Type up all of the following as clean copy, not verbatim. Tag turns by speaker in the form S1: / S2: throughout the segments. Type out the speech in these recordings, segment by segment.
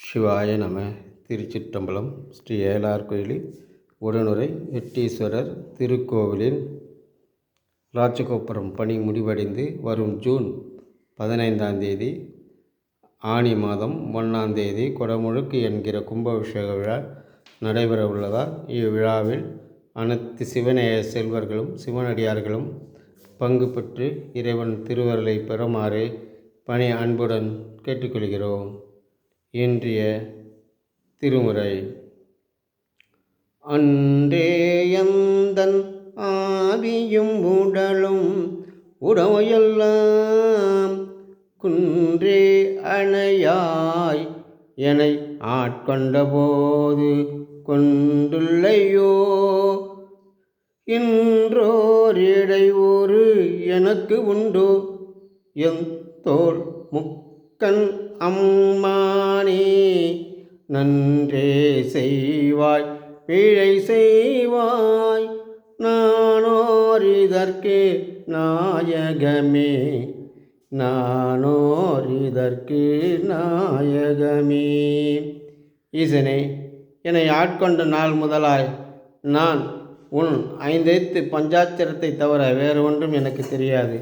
S1: சிவாய நம. திருச்சிற்றம்பலம். ஸ்ரீ ஏலார் கோயிலில் உடனுரை எட்டீஸ்வரர் திருக்கோவிலின் ராஜகோபுரம் பணி முடிவடைந்து வரும் ஜூன் 15ஆம் தேதி ஆனி மாதம் 1ஆம் தேதி கொடமுழுக்கு என்கிற கும்பாபிஷேக விழா நடைபெற உள்ளதால் இவ்விழாவில் அனைத்து சிவநேய செல்வர்களும் சிவனடியார்களும் பங்கு பெற்று இறைவன் திருவருளை பெறுமாறு பணி அன்புடன் கேட்டுக்கொள்கிறோம். இன்றைய திருமுறை. அன்றேயந்தன் ஆவியும் உடலும் உடமையெல்லாம் குன்றே அணையாய் என்னை ஆட்கொண்ட போது கொண்டுள்ளையோ இன்றோர் இடையூறு எனக்கு உண்டோ என் தோள் முக்கண் அம்மானே நன்றே செய்வாய் பிழை செய்வாய் நானோர் இதற்கு நாயகமே நானோர் இதற்கு நாயகமே. ஈசனே, என்னை ஆட்கொண்ட நாள் முதலாய் நான் உன் 5 எழுத்து பஞ்சாட்சரத்தை தவிர வேறு ஒன்றும் எனக்கு தெரியாது.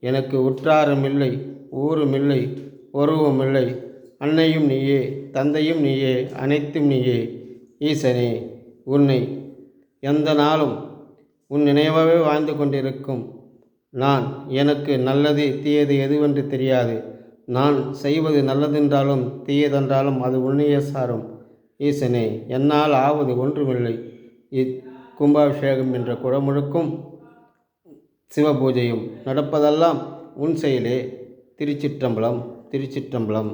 S1: எனக்கு உற்றாரும் இல்லை, ஊரும் இல்லை, உறவும் இல்லை. அன்னையும் நீயே, தந்தையும் நீயே, அனைத்தும் நீயே. ஈசனே, உன்னை எந்த நாளும் உன் நினைவாகவே வாழ்ந்து கொண்டிருக்கும் நான் எனக்கு நல்லது தீயது எதுவென்று தெரியாது. நான் செய்வது நல்லதென்றாலும் தீயதென்றாலும் அது உன்னையே சாரும். ஈசனே, என்னால் ஆவது ஒன்றுமில்லை. கும்பாபிஷேகம் என்ற குடமுழுக்கும் சிவபூஜையும் நடப்பதெல்லாம் உன் செயலே. திருச்சிற்றம்பலம். திருச்சிற்றம்பலம்.